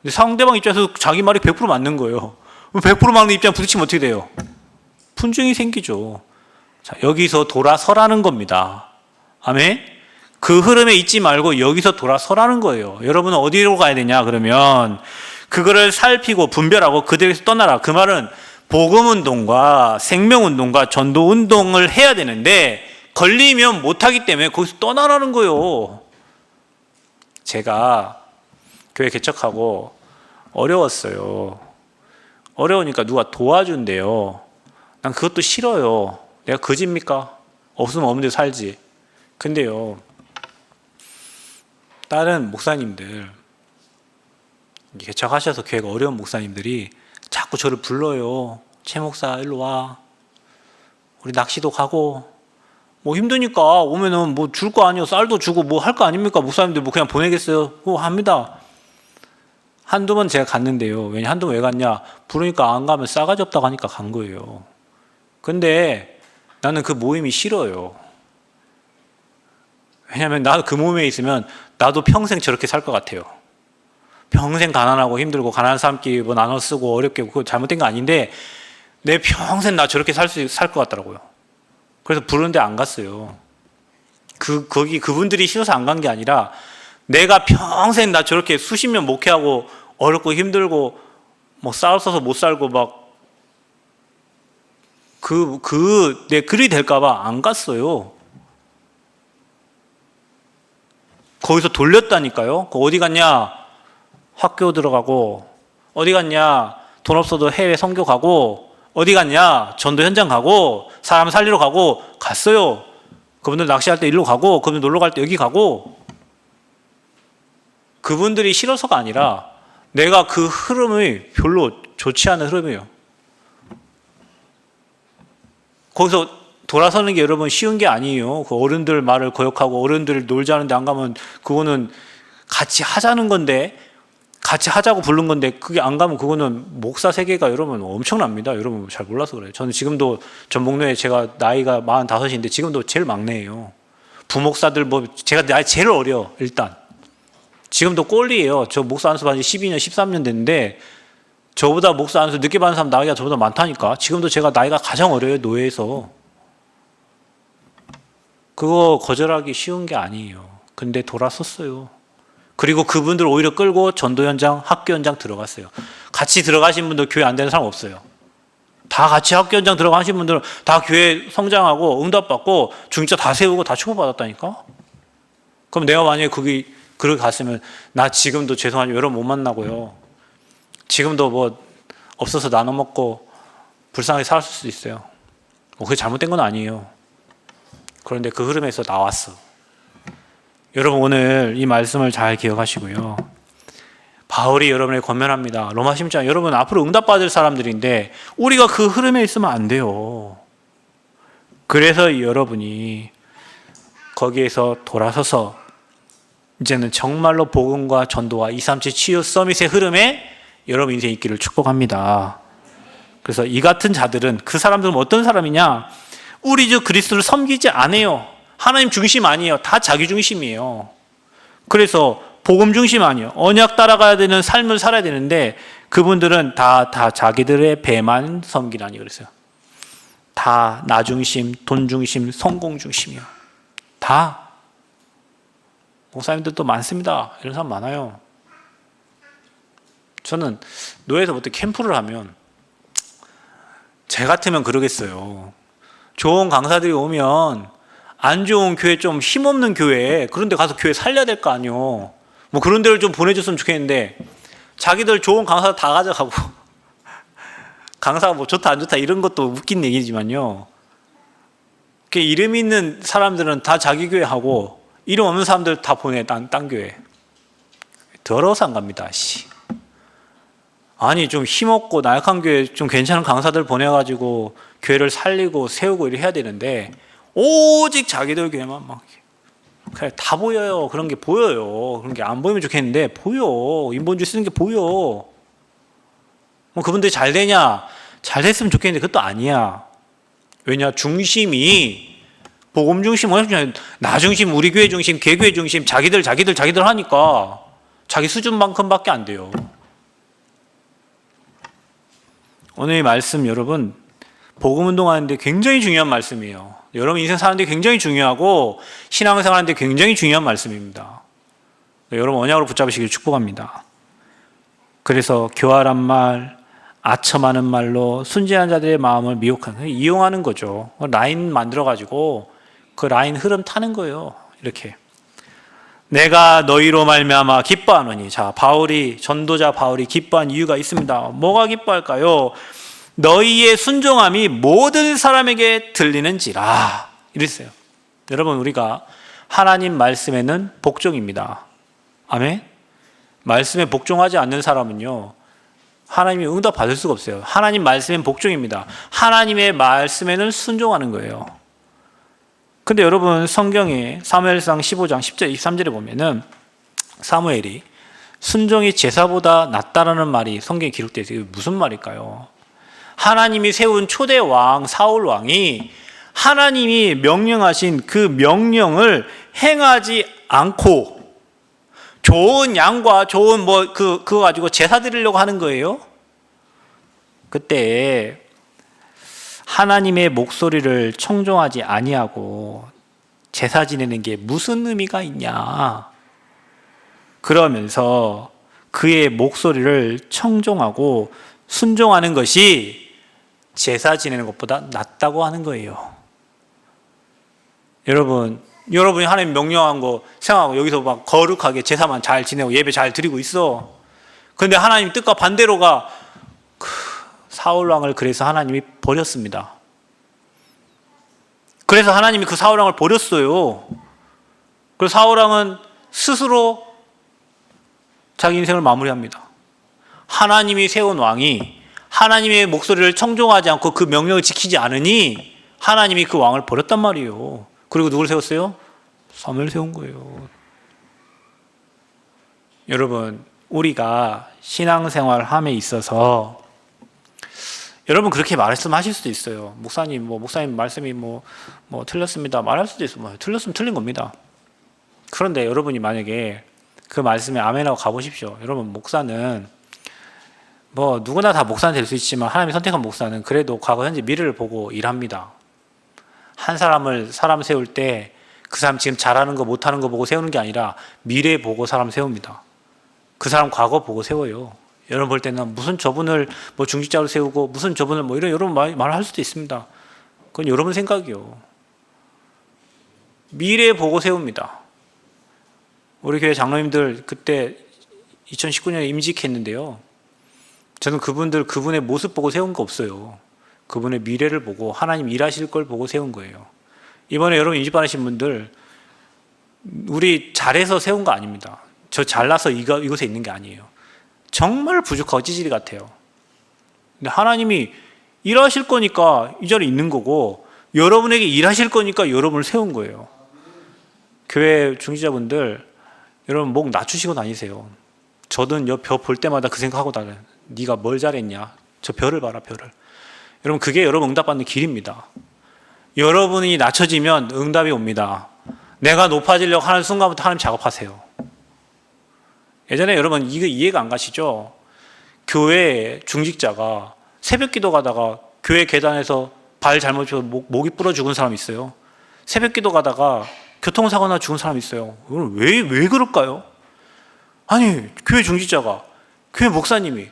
근데 상대방 입장에서 자기 말이 100% 맞는 거예요. 100% 맞는 입장 부딪히면 어떻게 돼요? 분쟁이 생기죠. 자, 여기서 돌아서라는 겁니다. 아멘? 그 흐름에 있지 말고 여기서 돌아서라는 거예요. 여러분은 어디로 가야 되냐? 그러면 그거를 살피고 분별하고 그들에게서 떠나라. 그 말은 복음운동과 생명운동과 전도운동을 해야 되는데 걸리면 못하기 때문에 거기서 떠나라는 거예요. 제가 교회 개척하고 어려웠어요. 어려우니까 누가 도와준대요. 난 그것도 싫어요. 내가 거짓입니까? 없으면 없는 데 살지. 근데요, 다른 목사님들, 개척하셔서 교회가 어려운 목사님들이 자꾸 저를 불러요. 최 목사 일로 와. 우리 낚시도 가고. 뭐 힘드니까 오면은 뭐 줄 거 아니에요. 쌀도 주고 뭐 할 거 아닙니까? 목사님들 뭐 그냥 보내겠어요? 합니다. 한두 번 제가 갔는데요. 왜냐 한두 번 왜 갔냐? 부르니까 안 가면 싸가지 없다고 하니까 간 거예요. 근데 나는 그 모임이 싫어요. 왜냐면 나도 그 모임에 있으면 나도 평생 저렇게 살 것 같아요. 평생 가난하고 힘들고 가난한 사람끼리 뭐 나눠 쓰고 어렵게 그거 잘못된 거 아닌데 내 평생 나 저렇게 살 것 같더라고요. 그래서 부르는데 안 갔어요. 거기 그분들이 싫어서 안 간 게 아니라 내가 평생 나 저렇게 수십 년 목회하고 어렵고 힘들고 뭐 싸워서 못 살고 막 내 글이 될까봐 안 갔어요. 거기서 돌렸다니까요. 어디 갔냐? 학교 들어가고, 어디 갔냐? 돈 없어도 해외 선교 가고, 어디 갔냐? 전도 현장 가고, 사람 살리러 가고, 갔어요. 그분들 낚시할 때 일로 가고, 그분들 놀러 갈 때 여기 가고. 그분들이 싫어서가 아니라 내가 그 흐름이 별로 좋지 않은 흐름이에요. 거기서 돌아서는 게 여러분 쉬운 게 아니에요. 그 어른들 말을 거역하고 어른들 놀자는데 안 가면 그거는 같이 하자는 건데 같이 하자고 부른 건데 그게 안 가면 그거는 목사 세계가 여러분 엄청납니다. 여러분 잘 몰라서 그래요. 저는 지금도 전목로에 제가 나이가 45인데 지금도 제일 막내예요. 부목사들 뭐 제가 나이 제일 어려 일단. 지금도 꼴리예요. 저 목사 안수 받은 지 12년 13년 됐는데 저보다 목사 안수 늦게 받은 사람 나이가 저보다 많다니까. 지금도 제가 나이가 가장 어려요. 노예에서. 그거 거절하기 쉬운 게 아니에요. 근데 돌아섰어요. 그리고 그분들 오히려 끌고 전도 현장, 학교 현장 들어갔어요. 같이 들어가신 분들 교회 안 되는 사람 없어요. 다 같이 학교 현장 들어가신 분들은 다 교회 성장하고 응답받고 중직자 다 세우고 다 축복받았다니까. 그럼 내가 만약에 그렇게 갔으면 나 지금도 죄송하지만 여러분 못 만나고요. 지금도 뭐 없어서 나눠 먹고 불쌍하게 살았을 수도 있어요. 그게 잘못된 건 아니에요. 그런데 그 흐름에서 나왔어. 여러분 오늘 이 말씀을 잘 기억하시고요. 바울이 여러분에게 권면합니다. 로마 16장, 여러분 앞으로 응답받을 사람들인데 우리가 그 흐름에 있으면 안 돼요. 그래서 여러분이 거기에서 돌아서서 이제는 정말로 복음과 전도와 237 치유 서밋의 흐름에 여러분 인생이 있기를 축복합니다. 그래서 이 같은 자들은, 그 사람들은 어떤 사람이냐? 우리 주 그리스도를 섬기지 않아요. 하나님 중심 아니에요. 다 자기 중심이에요. 그래서 복음 중심 아니에요. 언약 따라가야 되는 삶을 살아야 되는데 그분들은 다 자기들의 배만 섬기라니 그랬어요. 다 나 중심, 돈 중심, 성공 중심이에요. 다. 목사님들도 많습니다. 이런 사람 많아요. 저는 노예에서 어떻게 캠프를 하면 제 같으면 그러겠어요. 좋은 강사들이 오면 안 좋은 교회, 좀 힘없는 교회, 그런 데 가서 교회 살려야 될 거 아니에요. 뭐 그런 데를 좀 보내줬으면 좋겠는데 자기들 좋은 강사 다 가져가고 강사가 뭐 좋다 안 좋다 이런 것도 웃긴 얘기지만요. 이름 있는 사람들은 다 자기 교회 하고 이름 없는 사람들 다 보내 딴 교회. 더러워서 안 갑니다. 아니 좀 힘없고 나약한 교회 좀 괜찮은 강사들 보내가지고 교회를 살리고 세우고 이렇게 해야 되는데 오직 자기들 교회만 막 그냥 다 보여요. 그런 게 보여요. 그런 게 안 보이면 좋겠는데 보여. 인본주의 쓰는 게 보여. 뭐 그분들이 잘 되냐? 잘 됐으면 좋겠는데 그것도 아니야. 왜냐? 중심이 복음 중심, 나 중심, 우리 교회 중심, 개교회 중심, 자기들 하니까 자기 수준만큼밖에 안 돼요. 오늘 이 말씀 여러분 복음 운동하는데 굉장히 중요한 말씀이에요. 여러분 인생 사는데 굉장히 중요하고 신앙생활 하는데 굉장히 중요한 말씀입니다. 여러분 언약으로 붙잡으시길 축복합니다. 그래서 교활한 말, 아첨하는 말로 순진한 자들의 마음을 미혹하는, 이용하는 거죠. 라인 만들어가지고 그 라인 흐름 타는 거예요. 이렇게 내가 너희로 말미암아 기뻐하노니. 자, 전도자 바울이 기뻐한 이유가 있습니다. 뭐가 기뻐할까요? 너희의 순종함이 모든 사람에게 들리는지라. 이랬어요. 여러분 우리가 하나님 말씀에는 복종입니다. 아멘. 말씀에 복종하지 않는 사람은요 하나님이 응답 받을 수가 없어요. 하나님 말씀엔 복종입니다. 하나님의 말씀에는 순종하는 거예요. 근데 여러분 성경에 사무엘상 15장 10절 23절에 보면은 사무엘이 순종이 제사보다 낫다라는 말이 성경에 기록되어 있어요. 이게 무슨 말일까요? 하나님이 세운 초대 왕 사울 왕이 하나님이 명령하신 그 명령을 행하지 않고 좋은 양과 좋은 그거 가지고 제사 드리려고 하는 거예요. 그때 하나님의 목소리를 청종하지 아니하고 제사 지내는 게 무슨 의미가 있냐. 그러면서 그의 목소리를 청종하고 순종하는 것이 제사 지내는 것보다 낫다고 하는 거예요. 여러분이 하나님 명령한 거 생각하고 여기서 막 거룩하게 제사만 잘 지내고 예배 잘 드리고 있어. 그런데 하나님 뜻과 반대로가 사울왕을 그래서 하나님이 버렸습니다. 그래서 하나님이 그 사울왕을 버렸어요. 그래서 사울왕은 스스로 자기 인생을 마무리합니다. 하나님이 세운 왕이 하나님의 목소리를 청종하지 않고 그 명령을 지키지 않으니 하나님이 그 왕을 버렸단 말이에요. 그리고 누굴 세웠어요? 사무엘을 세운 거예요. 여러분 우리가 신앙생활함에 있어서 여러분 그렇게 말씀하실 수도 있어요. 목사님 말씀이 틀렸습니다. 말할 수도 있어요. 틀렸으면 틀린 겁니다. 그런데 여러분이 만약에 그 말씀에 아멘하고 가보십시오. 여러분 목사는 누구나 다 목사는 될 수 있지만 하나님이 선택한 목사는 그래도 과거 현재 미래를 보고 일합니다. 한 사람 세울 때 그 사람 지금 잘하는 거 못하는 거 보고 세우는 게 아니라 미래 보고 사람 세웁니다. 그 사람 과거 보고 세워요. 여러분 볼 때는 무슨 저분을 중직자로 세우고 무슨 저분을 이런 여러분 말을 할 수도 있습니다. 그건 여러분 생각이요. 미래 보고 세웁니다. 우리 교회 장로님들 그때 2019년에 임직했는데요. 저는 그분의 모습 보고 세운 거 없어요. 그분의 미래를 보고 하나님 일하실 걸 보고 세운 거예요. 이번에 여러분 임직받으신 분들 우리 잘해서 세운 거 아닙니다. 저 잘나서 이곳에 있는 게 아니에요. 정말 부족하고 찌질이 같아요. 근데 하나님이 일하실 거니까 이 자리에 있는 거고, 여러분에게 일하실 거니까 여러분을 세운 거예요. 교회 중직자분들, 여러분 목 낮추시고 다니세요. 저는 벼 볼 때마다 그 생각하고 다녀요. 네가 뭘 잘했냐? 저 별을 봐라, 별을. 여러분, 그게 여러분 응답받는 길입니다. 여러분이 낮춰지면 응답이 옵니다. 내가 높아지려고 하는 순간부터 하나님 작업하세요. 예전에 여러분 이거 이해가 안 가시죠? 교회 중직자가 새벽 기도 가다가 교회 계단에서 발 잘못 쳐서 목이 부러 죽은 사람이 있어요. 새벽 기도 가다가 교통사고나 죽은 사람이 있어요. 왜 그럴까요? 아니, 교회 중직자가, 교회 목사님이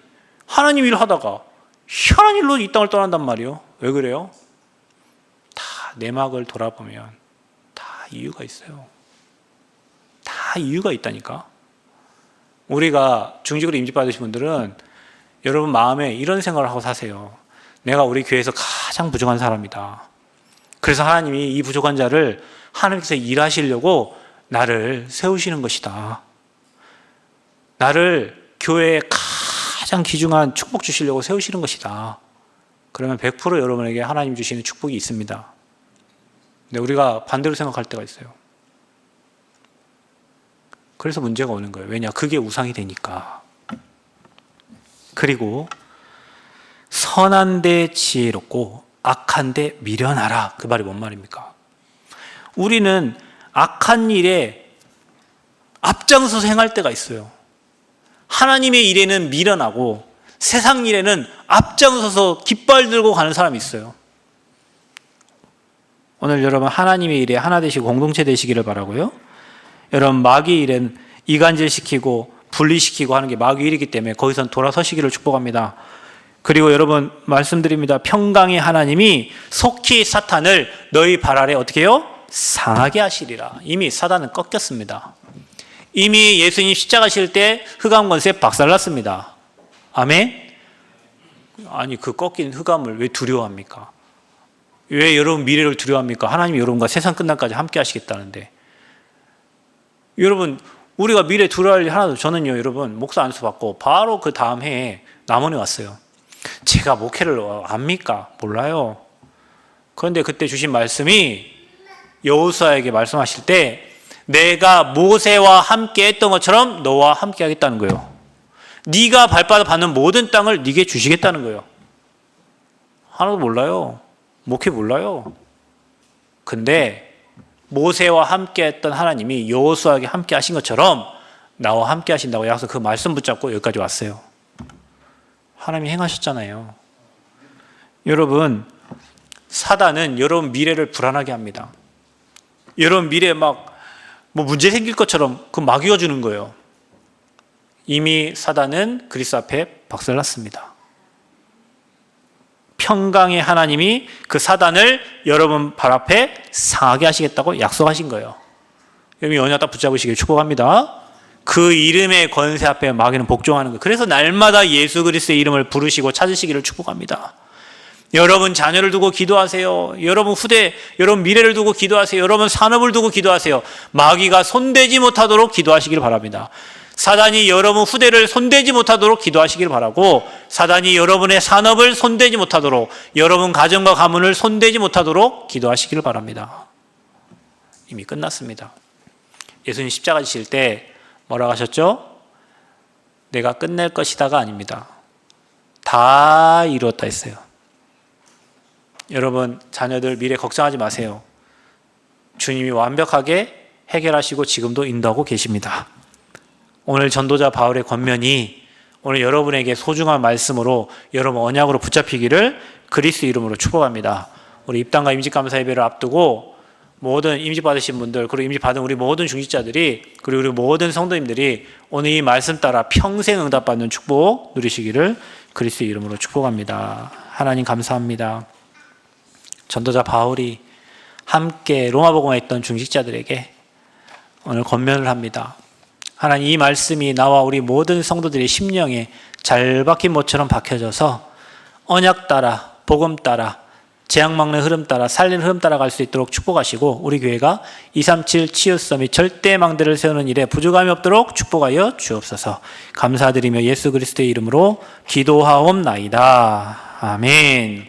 하나님 일을 하다가 희한한 일로 이 땅을 떠난단 말이에요. 왜 그래요? 다 내막을 돌아보면 다 이유가 있어요. 다 이유가 있다니까. 우리가 중직으로 임직받으신 분들은 여러분 마음에 이런 생각을 하고 사세요. 내가 우리 교회에서 가장 부족한 사람이다. 그래서 하나님이 이 부족한 자를 하나님께서 일하시려고 나를 세우시는 것이다. 나를 교회에 가장 귀중한 축복 주시려고 세우시는 것이다. 그러면 100% 여러분에게 하나님 주시는 축복이 있습니다. 근데 우리가 반대로 생각할 때가 있어요. 그래서 문제가 오는 거예요. 왜냐? 그게 우상이 되니까. 그리고 선한 데 지혜롭고 악한 데 미련하라. 그 말이 뭔 말입니까? 우리는 악한 일에 앞장서서 행할 때가 있어요. 하나님의 일에는 미련하고 세상 일에는 앞장서서 깃발 들고 가는 사람이 있어요. 오늘 여러분 하나님의 일에 하나 되시고 공동체 되시기를 바라고요. 여러분 마귀 일은 이간질시키고 분리시키고 하는 게 마귀 일이기 때문에 거기선 돌아서시기를 축복합니다. 그리고 여러분 말씀드립니다. 평강의 하나님이 속히 사탄을 너희 발 아래 어떻게 해요? 상하게 하시리라. 이미 사단은 꺾였습니다. 이미 예수님 십자가 실 때 흑암 권세 박살났습니다. 아멘? 아니 그 꺾인 흑암을 왜 두려워합니까? 왜 여러분 미래를 두려워합니까? 하나님이 여러분과 세상 끝날까지 함께 하시겠다는데. 여러분 우리가 미래 두려워할 일 하나도. 저는요 여러분 목사 안수 받고 바로 그 다음 해에 남원에 왔어요. 제가 목회를 압니까? 몰라요. 그런데 그때 주신 말씀이 여호수아에게 말씀하실 때 내가 모세와 함께 했던 것처럼 너와 함께 하겠다는 거예요. 네가 발바닥 받는 모든 땅을 네게 주시겠다는 거예요. 하나도 몰라요. 목회 몰라요. 근데 모세와 함께 했던 하나님이 여호수아에게 함께 하신 것처럼 나와 함께 하신다고 약속, 그 말씀 붙잡고 여기까지 왔어요. 하나님이 행하셨잖아요. 여러분 사단은 여러분 미래를 불안하게 합니다. 여러분 미래에 막 뭐 문제 생길 것처럼 그 마귀가 주는 거예요. 이미 사단은 그리스도 앞에 박살났습니다. 평강의 하나님이 그 사단을 여러분 발 앞에 상하게 하시겠다고 약속하신 거예요. 여러분 연약 딱 붙잡으시길 축복합니다. 그 이름의 권세 앞에 마귀는 복종하는 거예요. 그래서 날마다 예수 그리스도의 이름을 부르시고 찾으시기를 축복합니다. 여러분 자녀를 두고 기도하세요. 여러분 후대, 여러분 미래를 두고 기도하세요. 여러분 산업을 두고 기도하세요. 마귀가 손대지 못하도록 기도하시길 바랍니다. 사단이 여러분 후대를 손대지 못하도록 기도하시길 바라고, 사단이 여러분의 산업을 손대지 못하도록, 여러분 가정과 가문을 손대지 못하도록 기도하시길 바랍니다. 이미 끝났습니다. 예수님 십자가 지실 때 뭐라고 하셨죠? 내가 끝낼 것이다가 아닙니다. 다 이루었다 했어요. 여러분 자녀들 미래 걱정하지 마세요. 주님이 완벽하게 해결하시고 지금도 인도하고 계십니다. 오늘 전도자 바울의 권면이 오늘 여러분에게 소중한 말씀으로 여러분 언약으로 붙잡히기를 그리스도 이름으로 축복합니다. 우리 입당과 임직감사 예배를 앞두고 모든 임직받으신 분들, 그리고 임직받은 우리 모든 중직자들이, 그리고 우리 모든 성도님들이 오늘 이 말씀 따라 평생 응답받는 축복 누리시기를 그리스도 이름으로 축복합니다. 하나님 감사합니다. 전도자 바울이 함께 로마복음에 있던 중직자들에게 오늘 권면을 합니다. 하나님 이 말씀이 나와 우리 모든 성도들의 심령에 잘 박힌 못처럼 박혀져서 언약 따라 복음 따라 재앙 막는 흐름 따라 살리는 흐름 따라 갈 수 있도록 축복하시고 우리 교회가 237 치유서 및 절대 망대를 세우는 일에 부족함이 없도록 축복하여 주옵소서. 감사드리며 예수 그리스도의 이름으로 기도하옵나이다. 아멘.